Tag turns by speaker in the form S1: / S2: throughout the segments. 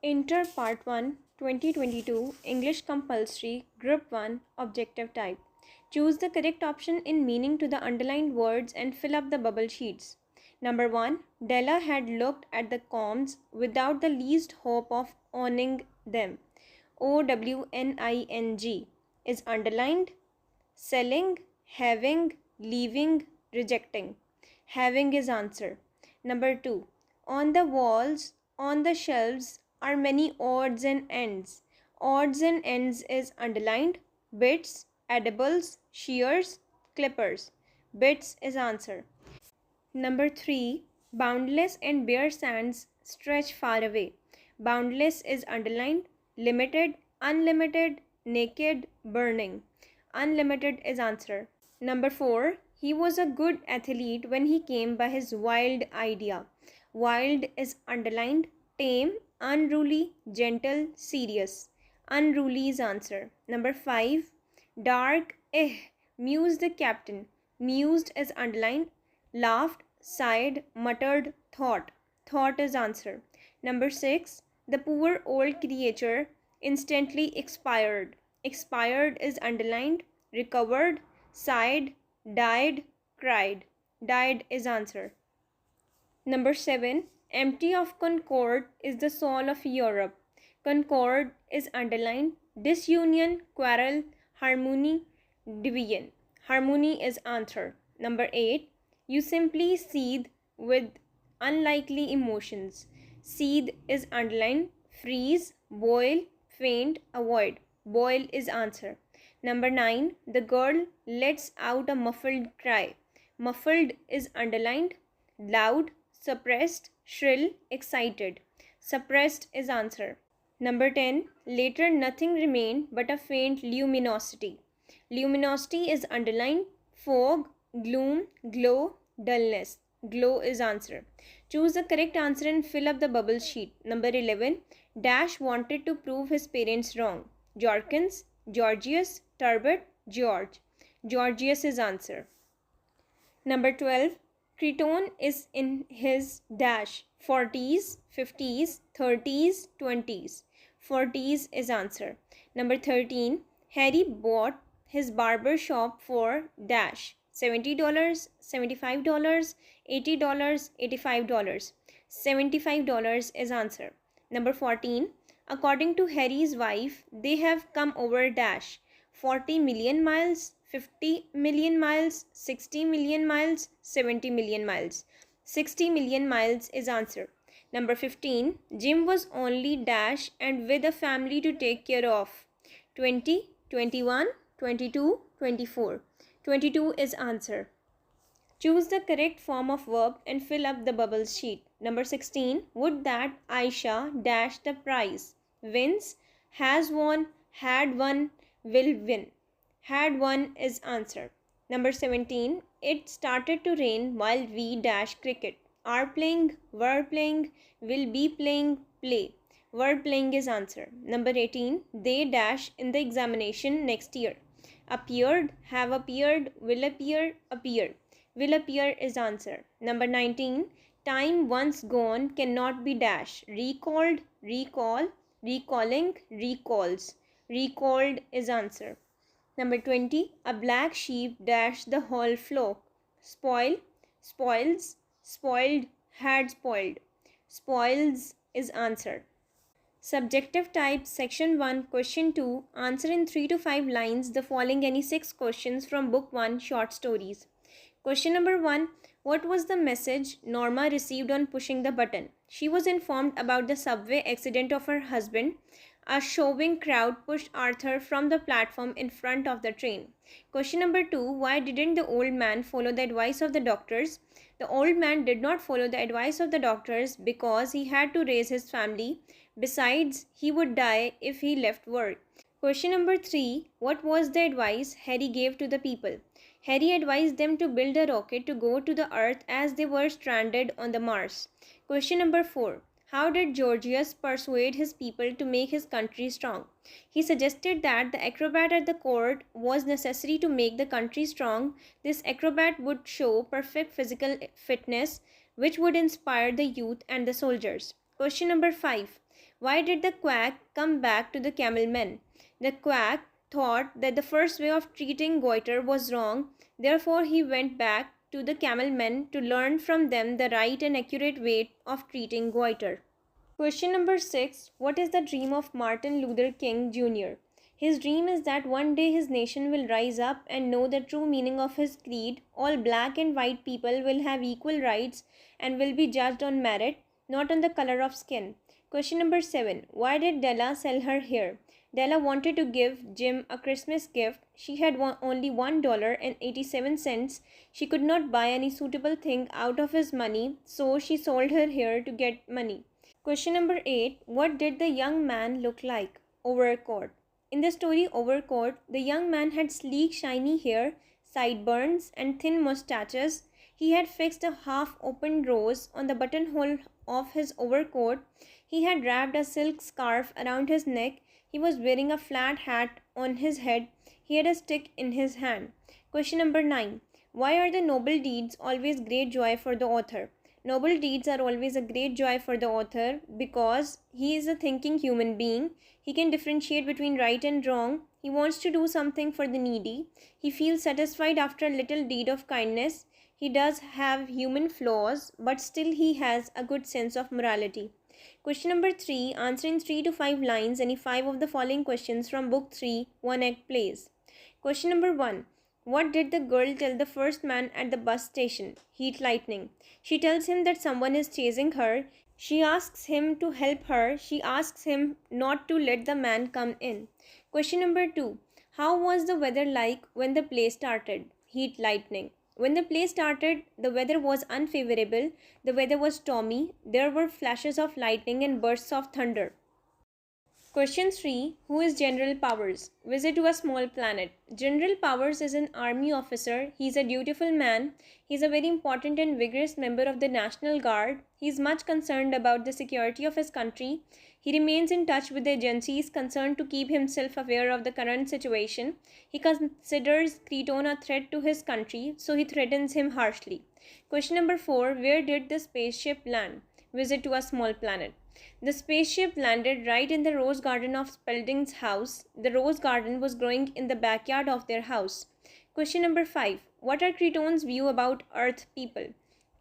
S1: Inter Part 1 2022 English Compulsory Group 1 Objective Type. Choose the correct option in meaning to the underlined words and fill up the bubble sheets. Number 1. Della had looked at the combs without the least hope of owning them. OWNING is underlined. Selling, having, leaving, rejecting. Having is answer. Number 2. On the walls, on the shelves are many odds and ends. Odds and ends is underlined. Bits, edibles, shears, clippers. Bits is answer. Number 3. Boundless and bare sands stretch far away. Boundless is underlined. Limited, unlimited, naked, burning. Unlimited is answer. Number 4. He was a good athlete when he came by his wild idea. Wild is underlined. Tame, unruly, gentle, serious. Unruly is answer. Number 5. Dark, mused the captain. Mused is underlined. Laughed, sighed, muttered, thought. Thought is answer. Number 6. The poor old creature instantly expired. Expired is underlined. Recovered, sighed, died, cried. Died is answer. Number 7. Empty of concord is the soul of Europe. Concord is underlined. Disunion, quarrel, harmony, division. Harmony is answer. Number 8. You simply seethe with unlikely emotions. Seethe is underlined. Freeze, boil, faint, avoid. Boil is answer. Number 9. The girl lets out a muffled cry. Muffled is underlined. Loud, suppressed, shrill, excited. Suppressed is answer. Number 10. Later nothing remained but a faint luminosity. Luminosity is underlined. Fog, gloom, glow, dullness. Glow is answer. Choose the correct answer and fill up the bubble sheet. Number 11. Dash wanted to prove his parents wrong. Jorkins, Georgius, Turbot, George. Georgius is answer. Number 12. Creton is in his dash 40s, 50s, 30s, 20s. 40s is answer. Number 13. Harry bought his barber shop for dash $70, $75, $80, $85. $75 is answer. Number 14. According to Harry's wife, they have come over dash 40 million miles, 50 million miles, 60 million miles, 70 million miles. 60 million miles is answer. Number 15. Jim was only dash and with a family to take care of. 20, 21, 22, 24. 22 is answer. Choose the correct form of verb and fill up the bubble sheet. Number 16. Would that Aisha dash the prize. Wins, has won, had won, will win. Had won is answer. Number 17. It started to rain while we dash cricket. Are playing, were playing, will be playing, play. Were playing is answer. Number 18. They dash in the examination next year. Appeared, have appeared, will appear, appear. Will appear is answer. Number 19. Time once gone cannot be dash. Recalled, recall, recalling, recalls. Recalled is answer. Number 20. A black sheep dashed the whole flock. Spoil, spoils, spoiled, had spoiled. Spoils is answer. Subjective type section 1 question 2. Answer in 3 to 5 lines the following any 6 questions from book 1 short stories. Question number 1. What was the message Norma received on pushing the button? She was informed about the subway accident of her husband. A shoving crowd pushed Arthur from the platform in front of the train. Question number 2. Why didn't the old man follow the advice of the doctors? The old man did not follow the advice of the doctors because he had to raise his family. Besides, he would die if he left work. Question number 3. What was the advice Harry gave to the people? Harry advised them to build a rocket to go to the Earth as they were stranded on the Mars. Question number 4. How did Georgius persuade his people to make his country strong? He suggested that the acrobat at the court was necessary to make the country strong. This acrobat would show perfect physical fitness, which would inspire the youth and the soldiers. Question number 5. Why did the quack come back to the camel men? The quack thought that the first way of treating goiter was wrong, therefore he went back to the camel men to learn from them the right and accurate way of treating goiter. Question number 6. What is the dream of Martin Luther King Jr.? His dream is that one day his nation will rise up and know the true meaning of his creed. All black and white people will have equal rights and will be judged on merit, not on the color of skin. Question number 7. Why did Della sell her hair? Della wanted to give Jim a Christmas gift. She had only $1.87. She could not buy any suitable thing out of his money, so she sold her hair to get money. Question number 8. What did the young man look like? Overcoat. In the story Overcoat, the young man had sleek, shiny hair, sideburns, and thin mustaches. He had fixed a half-opened rose on the buttonhole of his overcoat. He had wrapped a silk scarf around his neck. He was wearing a flat hat on his head. He had a stick in his hand. Question number 9. Why are the noble deeds always great joy for the author? Noble deeds are always a great joy for the author because he is a thinking human being. He can differentiate between right and wrong. He wants to do something for the needy. He feels satisfied after a little deed of kindness. He does have human flaws, but still he has a good sense of morality. Question number 3. Answer in 3 to 5 lines any 5 of the following questions from Book 3, One Act Plays. Question number 1. What did the girl tell the first man at the bus station? Heat lightning. She tells him that someone is chasing her. She asks him to help her. She asks him not to let the man come in. Question number 2. How was the weather like when the play started? Heat lightning. When the play started, the weather was unfavorable. The weather was stormy. There were flashes of lightning and bursts of thunder. Question 3. Who is General Powers? Visit to a small planet. General Powers is an army officer. He is a dutiful man. He is a very important and vigorous member of the National Guard. He is much concerned about the security of his country. He remains in touch with the agencies concerned to keep himself aware of the current situation. He considers Creton a threat to his country, so he threatens him harshly. Question number 4. Where did the spaceship land? Visit to a small planet. The spaceship landed right in the rose garden of Spalding's house. The rose garden was growing in the backyard of their house. Question number 5. What are Creton's view about Earth people?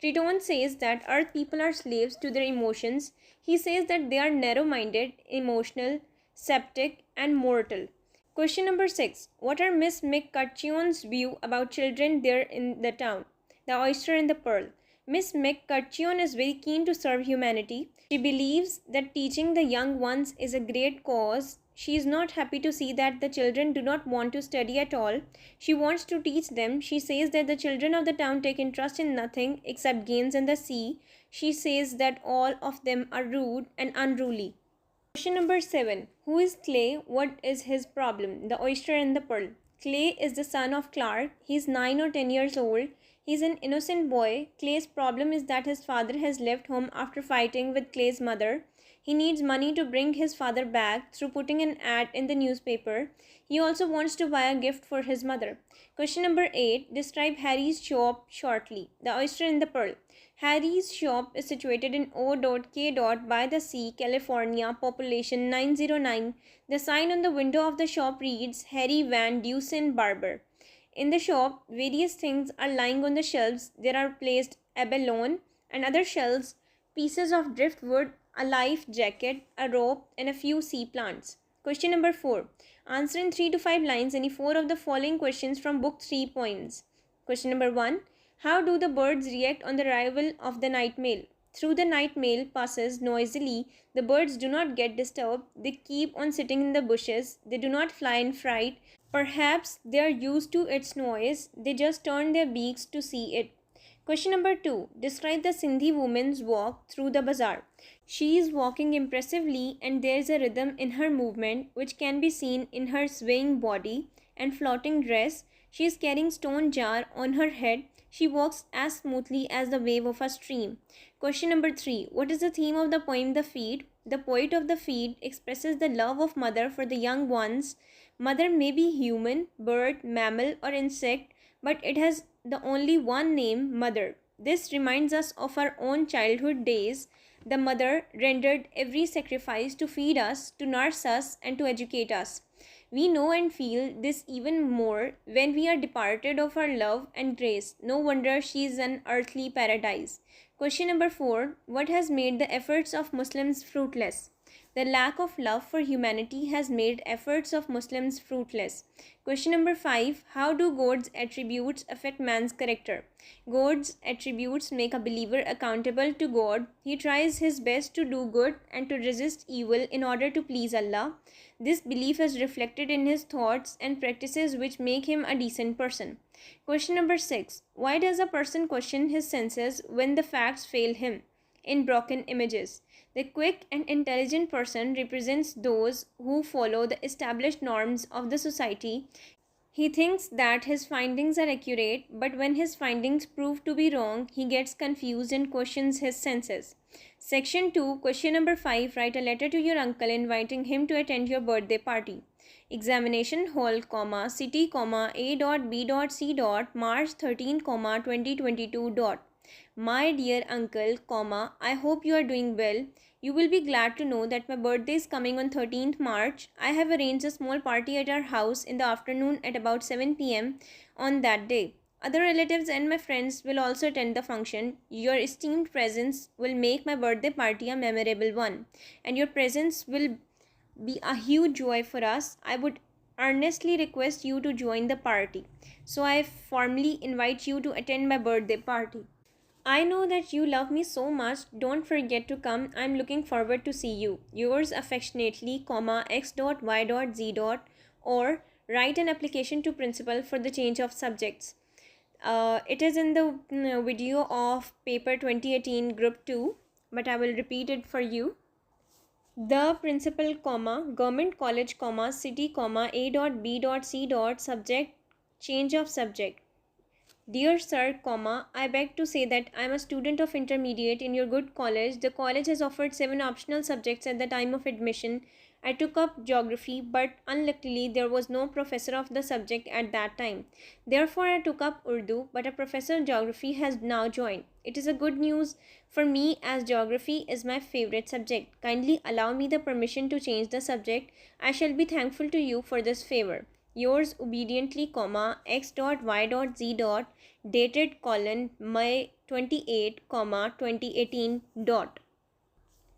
S1: Creton says that Earth people are slaves to their emotions. He says that they are narrow-minded, emotional, septic, and mortal. Question number 6. What are Miss McCutcheon's view about children there in the town? The oyster and the pearl. Miss McCutcheon is very keen to serve humanity. She believes that teaching the young ones is a great cause. She is not happy to see that the children do not want to study at all. She wants to teach them. She says that the children of the town take interest in nothing except games and the sea. She says that all of them are rude and unruly. Question number 7. Who is Clay? What is his problem? The oyster and the pearl. Clay is the son of Clark. He is 9 or 10 years old. He is an innocent boy. Clay's problem is that his father has left home after fighting with Clay's mother. He needs money to bring his father back through putting an ad in the newspaper. He also wants to buy a gift for his mother. Question number 8. Describe Harry's shop shortly. The oyster and the pearl. Harry's shop is situated in O.K. by the sea, California, population 909. The sign on the window of the shop reads Harry Van Dusen Barber. In the shop, various things are lying on the shelves. There are placed abalone and other shells, pieces of driftwood, a life jacket, a rope, and a few sea plants. Question number 4. Answer in 3 to 5 lines any 4 of the following questions from Book 3 poems. Question number 1. How do the birds react on the arrival of the night mail? Through the night mail passes noisily. The birds do not get disturbed. They keep on sitting in the bushes. They do not fly in fright. Perhaps they are used to its noise. They just turn their beaks to see it. Question number 2. Describe the Sindhi woman's walk through the bazaar. She is walking impressively and there is a rhythm in her movement which can be seen in her swaying body and floating dress. She is carrying stone jar on her head. She walks as smoothly as the wave of a stream. Question number 3. What is the theme of the poem The Feed? The poet of The Feed expresses the love of mother for the young ones. Mother may be human, bird, mammal, or insect, but it has the only one name, mother. This reminds us of our own childhood days. The mother rendered every sacrifice to feed us, to nurse us, and to educate us. We know and feel this even more when we are departed of her love and grace. No wonder she is an earthly paradise. Question number 4. What has made the efforts of Muslims fruitless? The lack of love for humanity has made efforts of Muslims fruitless. Question number 5. How do God's attributes affect man's character? God's attributes make a believer accountable to God. He tries his best to do good and to resist evil in order to please Allah. This belief is reflected in his thoughts and practices which make him a decent person. Question number 6. Why does a person question his senses when the facts fail him? In broken images. The quick and intelligent person represents those who follow the established norms of the society. He thinks that his findings are accurate, but when his findings prove to be wrong, he gets confused and questions his senses. Section 2, question number 5. Write a letter to your uncle inviting him to attend your birthday party. Examination hall, city, A.B.C. March 13, 2022. My dear uncle, I hope you are doing well. You will be glad to know that my birthday is coming on 13th March. I have arranged a small party at our house in the afternoon at about 7 p.m. on that day. Other relatives and my friends will also attend the function. Your esteemed presence will make my birthday party a memorable one, and your presence will be a huge joy for us. I would earnestly request you to join the party. So I formally invite you to attend my birthday party. I know that you love me so much. Don't forget to come. I'm looking forward to see you. Yours affectionately, X.Y.Z. Or write an application to principal for the change of subjects. It is in the video of paper 2018 group 2, but I will repeat it for you. The principal, government college, city, A.B.C. Subject, change of subject. Dear Sir, I beg to say that I am a student of intermediate in your good college. The college has offered 7 optional subjects at the time of admission. I took up geography, but unluckily there was no professor of the subject at that time. Therefore, I took up Urdu, but a professor of geography has now joined. It is a good news for me as geography is my favorite subject. Kindly allow me the permission to change the subject. I shall be thankful to you for this favor. Yours obediently, X.Y.Z. Dated May 28, 2018.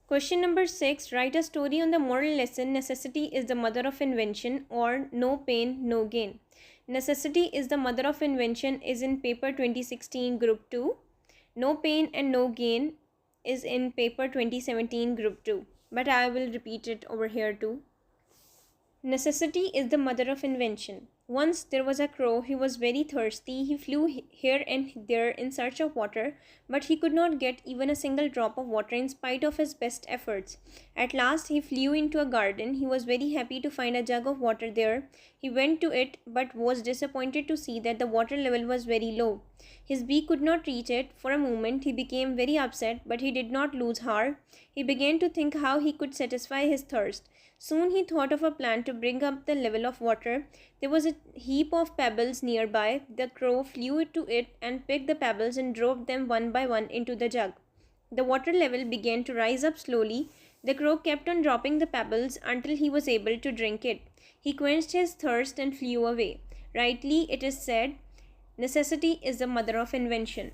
S1: Question number 6. Write a story on the moral lesson necessity is the mother of invention, or no pain, no gain. Necessity is the mother of invention is in paper 2016 group 2. No pain and no gain is in paper 2017 group 2. But I will repeat it over here too. Necessity is the mother of invention. Once there was a crow. He was very thirsty. He flew here and there in search of water, but he could not get even a single drop of water in spite of his best efforts. At last he flew into a garden. He was very happy to find a jug of water there. He went to it, but was disappointed to see that the water level was very low. His beak could not reach it. For a moment he became very upset, but he did not lose heart. He began to think how he could satisfy his thirst. Soon he thought of a plan to bring up the level of water. There was a heap of pebbles nearby. The crow flew to it and picked the pebbles and dropped them one by one into the jug. The water level began to rise up slowly. The crow kept on dropping the pebbles until he was able to drink it. He quenched his thirst and flew away. Rightly it is said, necessity is the mother of invention.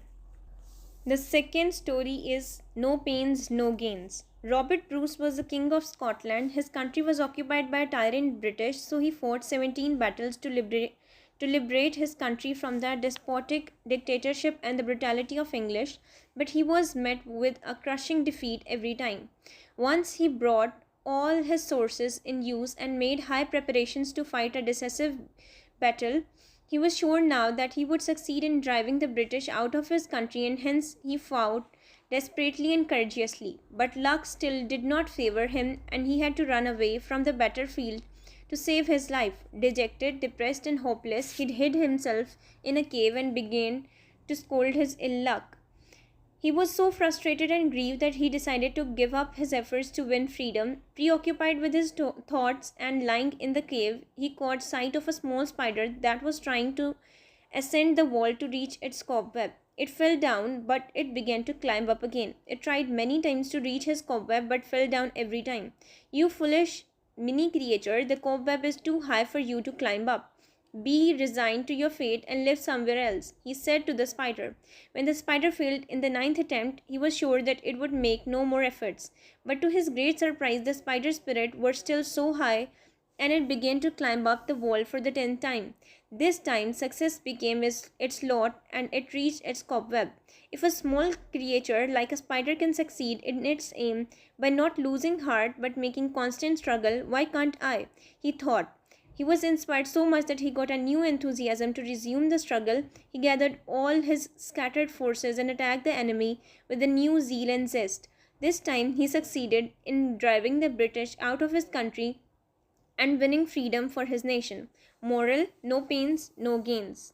S1: The second story is No Pains, No Gains. Robert Bruce was the king of Scotland. His country was occupied by a tyrant British, so he fought 17 battles to liberate his country from the despotic dictatorship and the brutality of English, but he was met with a crushing defeat every time. Once he brought all his sources in use and made high preparations to fight a decisive battle. He was sure now that he would succeed in driving the British out of his country, and hence he fought desperately and courageously. But luck still did not favor him, and he had to run away from the battlefield to save his life. Dejected, depressed, and hopeless, he hid himself in a cave and began to scold his ill luck. He was so frustrated and grieved that he decided to give up his efforts to win freedom. Preoccupied with his thoughts and lying in the cave, he caught sight of a small spider that was trying to ascend the wall to reach its cobweb. It fell down, but it began to climb up again. It tried many times to reach his cobweb, but fell down every time. You foolish mini creature, the cobweb is too high for you to climb up. Be resigned to your fate and live somewhere else, he said to the spider. When the spider failed in the ninth attempt, he was sure that it would make no more efforts. But to his great surprise, the spider's spirit was still so high, and it began to climb up the wall for the tenth time. This time, success became its lot, and it reached its cobweb. If a small creature like a spider can succeed in its aim by not losing heart but making constant struggle, why can't I? He thought. He was inspired so much that he got a new enthusiasm to resume the struggle. He gathered all his scattered forces and attacked the enemy with a new zeal and zest. This time he succeeded in driving the British out of his country and winning freedom for his nation. Moral: no pains, no gains.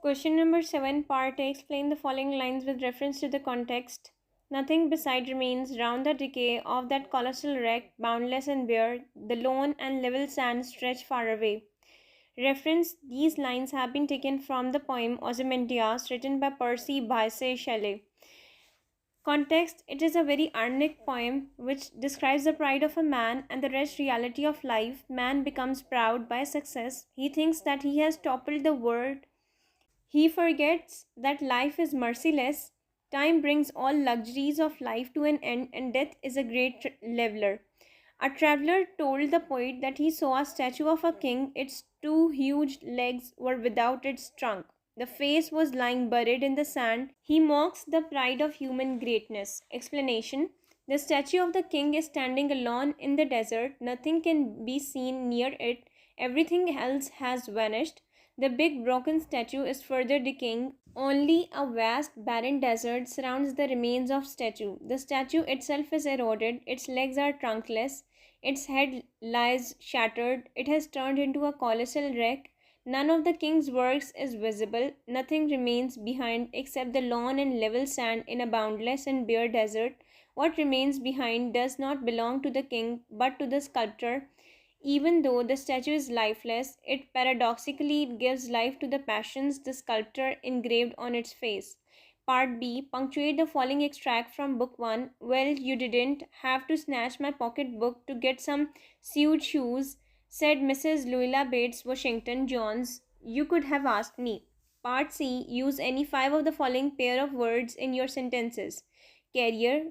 S1: Question number 7, Part A. Explain the following lines with reference to the context. Nothing beside remains round the decay of that colossal wreck, boundless and bare, the lone and level sands stretch far away. Reference: these lines have been taken from the poem Ozymandias, written by Percy Bysshe Shelley. Context: it is a very ironic poem which describes the pride of a man and the wretched reality of life. Man becomes proud by success. He thinks that he has toppled the world. He forgets that life is merciless. Time brings all luxuries of life to an end, and death is a great leveler. A traveler told the poet that he saw a statue of a king. Its two huge legs were without its trunk. The face was lying buried in the sand. He mocks the pride of human greatness. Explanation: the statue of the king is standing alone in the desert. Nothing can be seen near it. Everything else has vanished. The big broken statue is further decaying. Only a vast barren desert surrounds the remains of statue. The statue itself is eroded. Its legs are trunkless. Its head lies shattered. It has turned into a colossal wreck. None of the king's works is visible. Nothing remains behind except the lawn and level sand in a boundless and bare desert. What remains behind does not belong to the king but to the sculptor. Even though the statue is lifeless, it paradoxically gives life to the passions the sculptor engraved on its face. Part B. Punctuate the following extract from Book 1. Well, you didn't have to snatch my pocketbook to get some suede shoes, said Mrs. Louisa Bates Washington Jones. You could have asked me. Part C. Use any 5 of the following pair of words in your sentences. Career,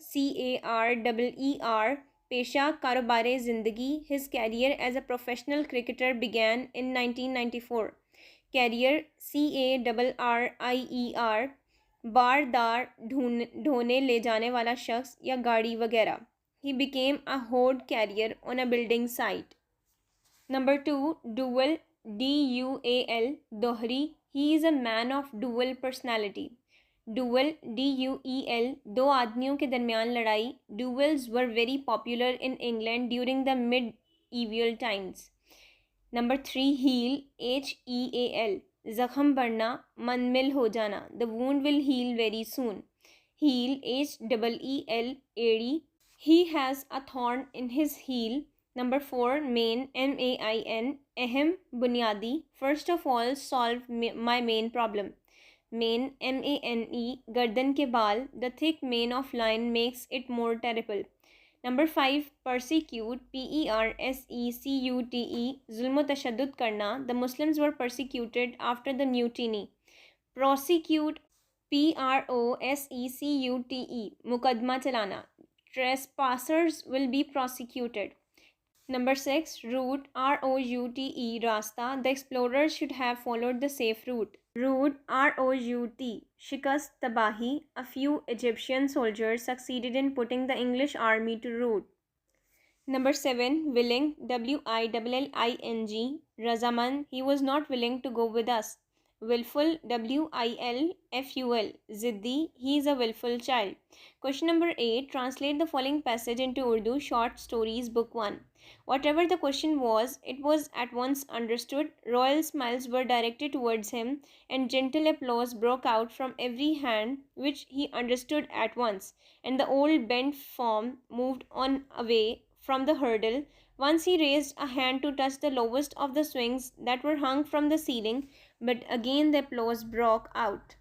S1: career, पेशा कारोबार ज़िंदगी. His career as a professional cricketer began in 1994. Career, CARRIER, बारदार ढोने ले जाने वाला शख्स या गाड़ी वगैरह. He became a horde carrier on a building site. Number 2, dual, DUAL, दोहरी. He is a man of dual personality. Duel, DUEL, दो आदमियों के दरमियान लड़ाई. Duels were very popular in England during the medieval times. Number 3, heal, HEAL, जख्म बढ़ना, मनमिल हो जाना. The wound will heal very soon. Heal, HEEL, एड़ी. He has a thorn in his heel. Number 4, main, MAIN, अहम, बुनियादी. First of all, solve my main problem. Mane, MANE, गर्दन के बाल. The thick mane of lion makes it more terrible. Number 5, persecute, PERSECUTE, जुल्म तशद्दुद करना. The Muslims were persecuted after the mutiny. Prosecute, PROSECUTE, मुकदमा चलाना. Trespassers will be prosecuted. Number 6, route, ROUTE, रास्ता. The explorers should have followed the safe route. Route, ROUT, शिकस्त, तबाही. A few Egyptian soldiers succeeded in putting the English army to rout. Number 7, willing, WILLING, Razaman. He was not willing to go with us. Willful, WILFUL, Ziddi. He is a willful child. Question number 8, translate the following passage into Urdu. Short Stories, Book 1. Whatever the question was, it was at once understood. Royal smiles were directed towards him, and gentle applause broke out from every hand, which he understood at once, and the old bent form moved on away from the hurdle. Once he raised a hand to touch the lowest of the swings that were hung from the ceiling, but again the applause broke out.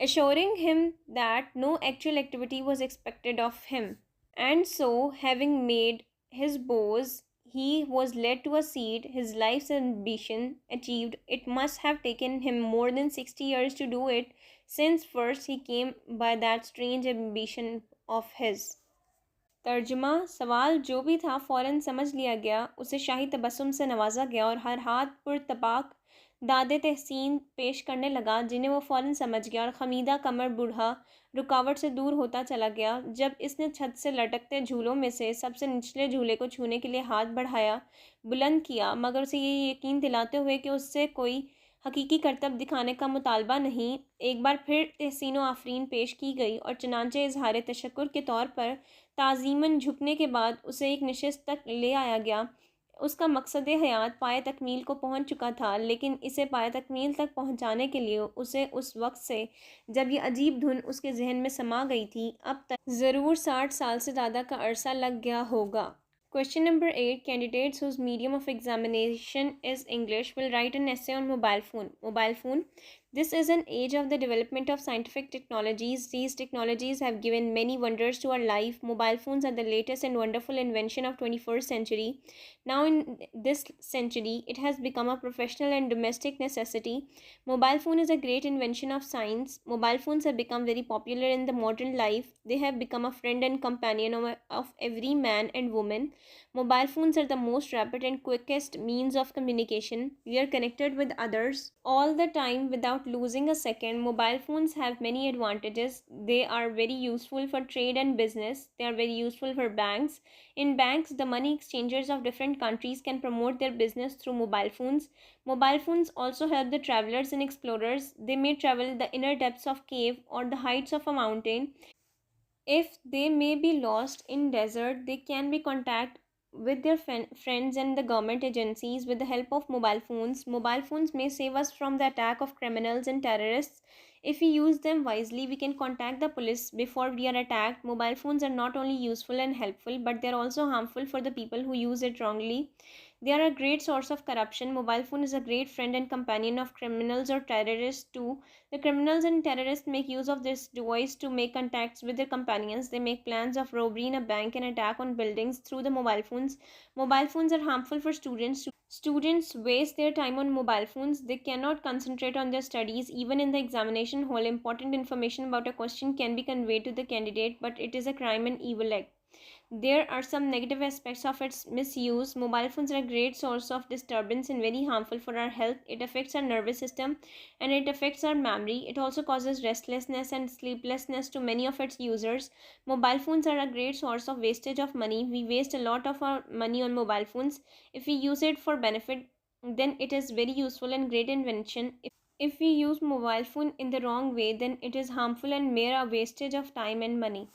S1: assuring him that no actual activity was expected of him. And so, having made his bows, he was led to a seat his life's ambition achieved. It must have taken him more than 60 years to do it, since first he came by that strange ambition of his. तर्जुमा सवाल जो भी था फ़ौरन समझ लिया गया, उसे शाही तबस्सुम से नवाजा गया और हर हाथ पुरतपाक दादे तहसीन पेश करने लगा, जिन्हें वो फ़ौरन समझ गया, और खमीदा कमर बूढ़ा रुकावट से दूर होता चला गया। जब इसने छत से लटकते झूलों में से सबसे निचले झूले को छूने के लिए हाथ बढ़ाया, बुलंद किया, मगर उसे ये यकीन दिलाते हुए कि उससे कोई हकीकी करतब दिखाने का मुतालबा नहीं, एक बार फिर तहसीन आफरीन पेश की गई, और चनांचे इजहार तशक्कुर के तौर पर ताज़ीमन झुकने के बाद उसे एक नशिस्त तक ले आया गया। उसका मकसद हयात पाए तकमील को पहुंच चुका था, लेकिन इसे पाए तकमील तक पहुंचाने के लिए उसे उस वक्त से जब ये अजीब धुन उसके जहन में समा गई थी अब तक ज़रूर 60 साल से ज़्यादा का अरसा लग गया होगा। Question number 8. Candidates whose medium of examination is English will write an essay on mobile phone. Mobile phone. This is an age of the development of scientific technologies. These technologies have given many wonders to our life. Mobile phones are the latest and wonderful invention of 21st century. Now in this century, it has become a professional and domestic necessity. Mobile phone is a great invention of science. Mobile phones have become very popular in the modern life. They have become a friend and companion of every man and woman. Mobile phones are the most rapid and quickest means of communication. We are connected with others all the time without losing a second. Mobile phones have many advantages. They are very useful for trade and business. They are very useful for banks. In banks, the money exchangers of different countries can promote their business through mobile phones. Mobile phones also help the travelers and explorers. They may travel the inner depths of cave or the heights of a mountain. If they may be lost in desert, they can be contact with their friends and the government agencies with the help of mobile phones. Mobile phones may save us from the attack of criminals and terrorists. If we use them wisely, we can contact the police before we are attacked. Mobile phones are not only useful and helpful, but they are also harmful for the people who use it wrongly. They are a great source of corruption. Mobile phone is a great friend and companion of criminals or terrorists too. The criminals and terrorists make use of this device to make contacts with their companions. They make plans of robbery in a bank and attack on buildings through the mobile phones. Mobile phones are harmful for students. Students waste their time on mobile phones. They cannot concentrate on their studies. Even in the examination hall, important information about a question can be conveyed to the candidate, but it is a crime and evil act. There are some negative aspects of its misuse. Mobile phones are a great source of disturbance and very harmful for our health. It affects our nervous system and it affects our memory. It also causes restlessness and sleeplessness to many of its users. Mobile phones are a great source of wastage of money. We waste a lot of our money on mobile phones. If we use it for benefit, then it is very useful and great invention. If we use mobile phone in the wrong way, then it is harmful and mere a wastage of time and money.